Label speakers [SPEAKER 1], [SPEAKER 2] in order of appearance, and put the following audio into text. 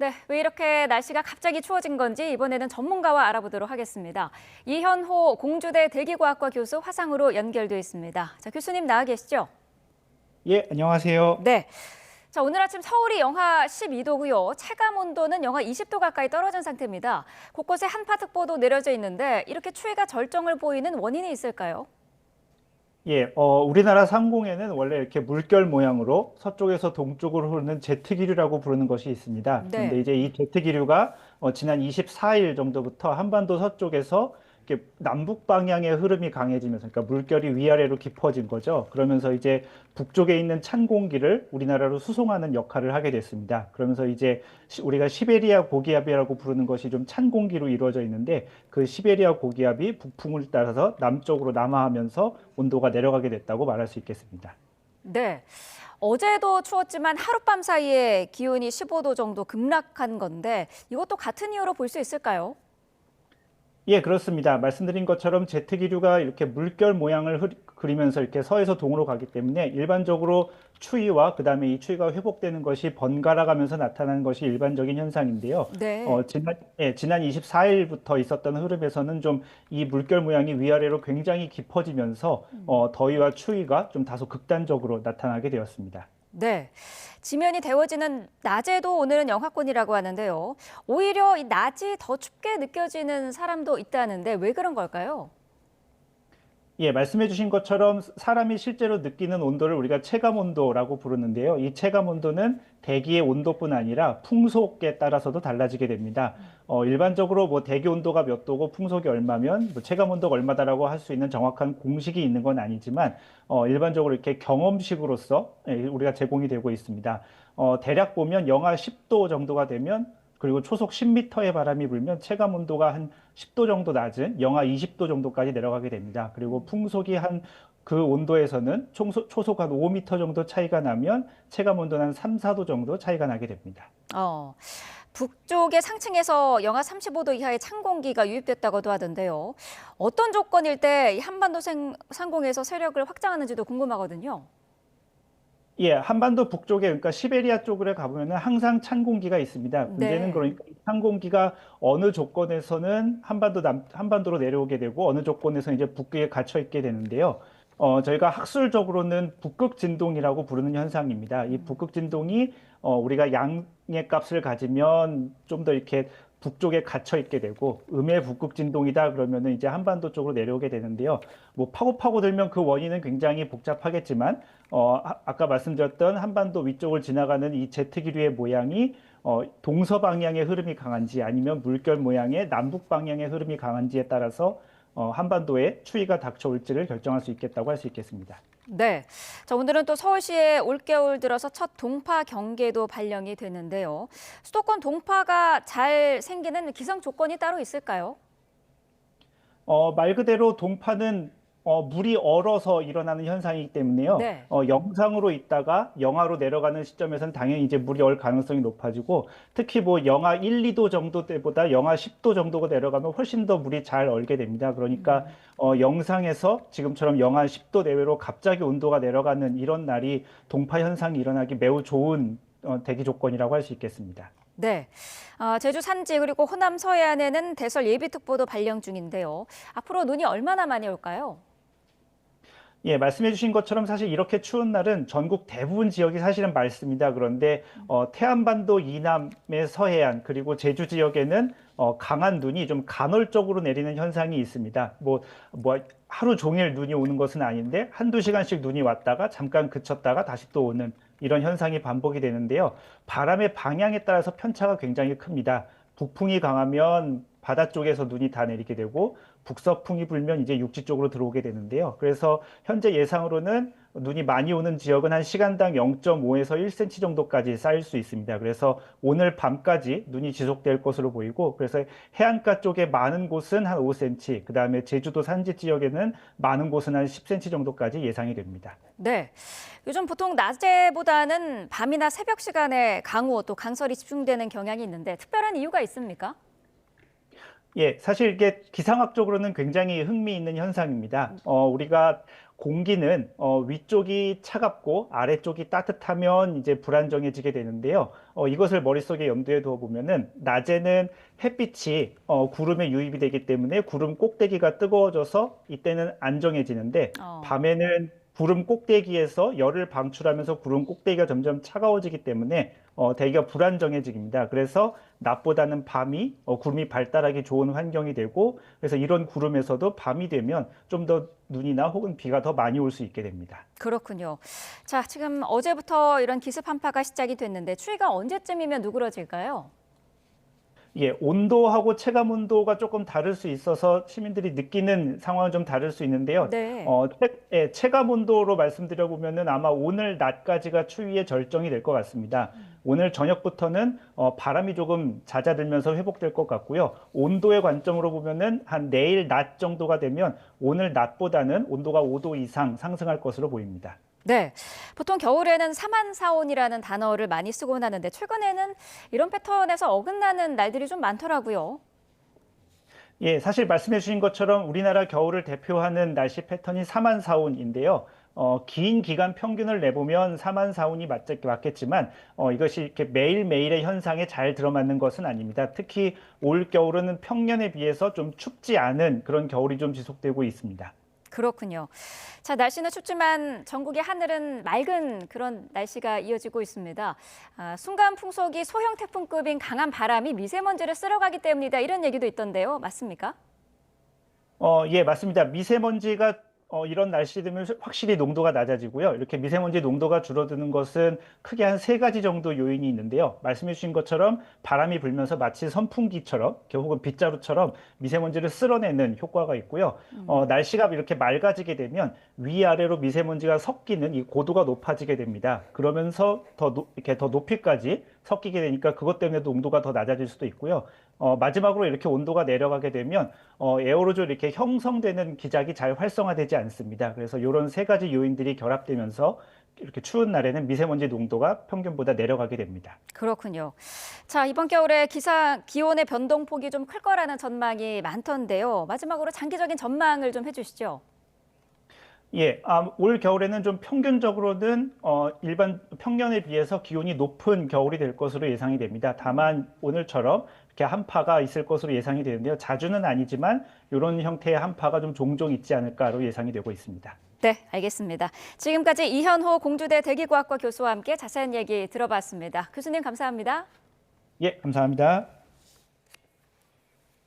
[SPEAKER 1] 네, 왜 이렇게 날씨가 갑자기 추워진 건지 이번에는 전문가와 알아보도록 하겠습니다. 이현호 공주대 대기과학과 교수 화상으로 연결돼 있습니다. 자, 교수님 나와 계시죠?
[SPEAKER 2] 예, 안녕하세요.
[SPEAKER 1] 네. 자, 오늘 아침 서울이 영하 12도고요. 체감 온도는 영하 20도 가까이 떨어진 상태입니다. 곳곳에 한파특보도 내려져 있는데 이렇게 추위가 절정을 보이는 원인이 있을까요?
[SPEAKER 2] 예, 우리나라 상공에는 원래 이렇게 물결 모양으로 서쪽에서 동쪽으로 흐르는 제트기류라고 부르는 것이 있습니다. 그런데
[SPEAKER 1] 네.
[SPEAKER 2] 이제 이 제트기류가 지난 24일 정도부터 한반도 서쪽에서 이렇게 남북 방향의 흐름이 강해지면서, 그러니까 물결이 위아래로 깊어진 거죠. 그러면서 이제 북쪽에 있는 찬 공기를 우리나라로 수송하는 역할을 하게 됐습니다. 그러면서 이제 우리가 시베리아 고기압이라고 부르는 것이 좀 찬 공기로 이루어져 있는데, 그 시베리아 고기압이 북풍을 따라서 남쪽으로 남하하면서 온도가 내려가게 됐다고 말할 수 있겠습니다.
[SPEAKER 1] 네. 어제도 추웠지만 하룻밤 사이에 기온이 15도 정도 급락한 건데 이것도 같은 이유로 볼 수 있을까요?
[SPEAKER 2] 예, 그렇습니다. 말씀드린 것처럼 제트기류가 이렇게 물결 모양을 그리면서 이렇게 서에서 동으로 가기 때문에 일반적으로 추위와 그다음에 이 추위가 회복되는 것이 번갈아 가면서 나타나는 것이 일반적인 현상인데요.
[SPEAKER 1] 네.
[SPEAKER 2] 지난 24일부터 있었던 흐름에서는 좀 이 물결 모양이 위아래로 굉장히 깊어지면서 더위와 추위가 좀 다소 극단적으로 나타나게 되었습니다.
[SPEAKER 1] 네. 지면이 데워지는 낮에도 오늘은 영하권이라고 하는데요. 오히려 이 낮이 더 춥게 느껴지는 사람도 있다는데 왜 그런 걸까요?
[SPEAKER 2] 예, 말씀해 주신 것처럼 사람이 실제로 느끼는 온도를 우리가 체감 온도라고 부르는데요. 이 체감 온도는 대기의 온도뿐 아니라 풍속에 따라서도 달라지게 됩니다. 일반적으로 뭐 대기 온도가 몇 도고 풍속이 얼마면 뭐 체감 온도가 얼마다라고 할 수 있는 정확한 공식이 있는 건 아니지만 일반적으로 이렇게 경험식으로서 우리가 제공이 되고 있습니다. 대략 보면 영하 10도 정도가 되면, 그리고 초속 10m의 바람이 불면 체감 온도가 한 10도 정도 낮은 영하 20도 정도까지 내려가게 됩니다. 그리고 풍속이 한 그 온도에서는 초속 한 5m 정도 차이가 나면 체감 온도는 한 3, 4도 정도 차이가 나게 됩니다.
[SPEAKER 1] 어, 북쪽의 상층에서 영하 35도 이하의 찬 공기가 유입됐다고도 하던데요. 어떤 조건일 때 이 한반도 상공에서 세력을 확장하는지도 궁금하거든요.
[SPEAKER 2] 예, 한반도 북쪽에, 그러니까 시베리아 쪽으로 가보면은 항상 찬 공기가 있습니다. 문제는
[SPEAKER 1] 네.
[SPEAKER 2] 그러니까 이 찬 공기가 어느 조건에서는 한반도로 내려오게 되고 어느 조건에서는 이제 북극에 갇혀 있게 되는데요. 저희가 학술적으로는 북극 진동이라고 부르는 현상입니다. 이 북극 진동이 우리가 양의 값을 가지면 좀 더 이렇게 북쪽에 갇혀 있게 되고, 음의 북극 진동이다 그러면은 이제 한반도 쪽으로 내려오게 되는데요. 뭐 파고 들면 그 원인은 굉장히 복잡하겠지만 아까 말씀드렸던 한반도 위쪽을 지나가는 이 제트 기류의 모양이 동서 방향의 흐름이 강한지 아니면 물결 모양의 남북 방향의 흐름이 강한지에 따라서 한반도에 추위가 닥쳐올지를 결정할 수 있겠다고 할 수 있겠습니다.
[SPEAKER 1] 네. 자, 오늘은 또 서울시에 올겨울 들어서 첫 동파 경계도 발령이 되는데요. 수도권 동파가 잘 생기는 기상 조건이 따로 있을까요?
[SPEAKER 2] 말 그대로 동파는 물이 얼어서 일어나는 현상이기 때문에요.
[SPEAKER 1] 네.
[SPEAKER 2] 영상으로 있다가 영하로 내려가는 시점에서는 당연히 이제 물이 얼 가능성이 높아지고, 특히 뭐 영하 1, 2도 정도 때보다 영하 10도 정도가 내려가면 훨씬 더 물이 잘 얼게 됩니다. 그러니까 영상에서 지금처럼 영하 10도 내외로 갑자기 온도가 내려가는 이런 날이 동파 현상이 일어나기 매우 좋은 대기 조건이라고 할 수 있겠습니다.
[SPEAKER 1] 네. 제주 산지 그리고 호남 서해안에는 대설 예비특보도 발령 중인데요. 앞으로 눈이 얼마나 많이 올까요?
[SPEAKER 2] 예, 말씀해 주신 것처럼 사실 이렇게 추운 날은 전국 대부분 지역이 사실은 맑습니다. 그런데 태안반도 이남의 서해안 그리고 제주 지역에는 강한 눈이 좀 간헐적으로 내리는 현상이 있습니다. 뭐 하루 종일 눈이 오는 것은 아닌데 한두 시간씩 눈이 왔다가 잠깐 그쳤다가 다시 또 오는 이런 현상이 반복이 되는데요. 바람의 방향에 따라서 편차가 굉장히 큽니다. 북풍이 강하면 바다 쪽에서 눈이 다 내리게 되고, 북서풍이 불면 이제 육지 쪽으로 들어오게 되는데요. 그래서 현재 예상으로는 눈이 많이 오는 지역은 한 시간당 0.5에서 1cm 정도까지 쌓일 수 있습니다. 그래서 오늘 밤까지 눈이 지속될 것으로 보이고, 그래서 해안가 쪽에 많은 곳은 한 5cm, 그다음에 제주도 산지 지역에는 많은 곳은 한 10cm 정도까지 예상이 됩니다.
[SPEAKER 1] 네. 요즘 보통 낮에보다는 밤이나 새벽 시간에 강우 또 강설이 집중되는 경향이 있는데 특별한 이유가 있습니까?
[SPEAKER 2] 예, 사실 이게 기상학적으로는 굉장히 흥미있는 현상입니다. 우리가 공기는 위쪽이 차갑고 아래쪽이 따뜻하면 이제 불안정해지게 되는데요. 이것을 머릿속에 염두에 두어 보면은 낮에는 햇빛이 구름에 유입이 되기 때문에 구름 꼭대기가 뜨거워져서 이때는 안정해지는데
[SPEAKER 1] 어,
[SPEAKER 2] 밤에는 구름 꼭대기에서 열을 방출하면서 구름 꼭대기가 점점 차가워지기 때문에 대기가 불안정해집니다. 그래서 낮보다는 밤이 구름이 발달하기 좋은 환경이 되고 그래서 이런 구름에서도 밤이 되면 좀 더 눈이나 혹은 비가 더 많이 올 수 있게 됩니다.
[SPEAKER 1] 그렇군요. 자, 지금 어제부터 이런 기습 한파가 시작이 됐는데 추위가 언제쯤이면 누그러질까요?
[SPEAKER 2] 예, 온도하고 체감 온도가 조금 다를 수 있어서 시민들이 느끼는 상황은 좀 다를 수 있는데요.
[SPEAKER 1] 네.
[SPEAKER 2] 체감 온도로 말씀드려 보면은 아마 오늘 낮까지가 추위의 절정이 될 것 같습니다. 오늘 저녁부터는 바람이 조금 잦아들면서 회복될 것 같고요. 온도의 관점으로 보면은 한 내일 낮 정도가 되면 오늘 낮보다는 온도가 5도 이상 상승할 것으로 보입니다.
[SPEAKER 1] 네. 보통 겨울에는 사만사온이라는 단어를 많이 쓰곤 하는데 최근에는 이런 패턴에서 어긋나는 날들이 좀 많더라고요.
[SPEAKER 2] 예, 사실 말씀해 주신 것처럼 우리나라 겨울을 대표하는 날씨 패턴이 사만사온인데요. 긴 기간 평균을 내보면 사만사온이 맞겠지만 이것이 이렇게 매일매일의 현상에 잘 들어맞는 것은 아닙니다. 특히 올 겨울은 평년에 비해서 좀 춥지 않은 그런 겨울이 좀 지속되고 있습니다.
[SPEAKER 1] 그렇군요. 자, 날씨는 춥지만 전국의 하늘은 맑은 그런 날씨가 이어지고 있습니다. 순간 풍속이 소형 태풍급인 강한 바람이 미세먼지를 쓸어가기 때문이다. 이런 얘기도 있던데요. 맞습니까?
[SPEAKER 2] 예, 맞습니다. 미세먼지가 이런 날씨 되면 확실히 농도가 낮아지고요. 이렇게 미세먼지 농도가 줄어드는 것은 크게 한 세 가지 정도 요인이 있는데요. 말씀해 주신 것처럼 바람이 불면서 마치 선풍기처럼 혹은 빗자루처럼 미세먼지를 쓸어내는 효과가 있고요. 날씨가 이렇게 맑아지게 되면 위아래로 미세먼지가 섞이는 이 고도가 높아지게 됩니다. 그러면서 이렇게 더 높이까지 섞이게 되니까 그것 때문에 농도가 더 낮아질 수도 있고요. 마지막으로 이렇게 온도가 내려가게 되면 에어로졸 이렇게 형성되는 기작이 잘 활성화되지 않습니다. 그래서 이런 세 가지 요인들이 결합되면서 이렇게 추운 날에는 미세먼지 농도가 평균보다 내려가게 됩니다.
[SPEAKER 1] 그렇군요. 자, 이번 겨울에 기온의 변동폭이 좀 클 거라는 전망이 많던데요. 마지막으로 장기적인 전망을 좀 해주시죠.
[SPEAKER 2] 예, 올 겨울에는 좀 평균적으로는 일반 평년에 비해서 기온이 높은 겨울이 될 것으로 예상이 됩니다. 다만 오늘처럼 이렇게 한파가 있을 것으로 예상이 되는데요. 자주는 아니지만 이런 형태의 한파가 좀 종종 있지 않을까로 예상이 되고 있습니다.
[SPEAKER 1] 네, 알겠습니다. 지금까지 이현호 공주대 대기과학과 교수와 함께 자세한 얘기 들어봤습니다. 교수님 감사합니다.
[SPEAKER 2] 예, 감사합니다.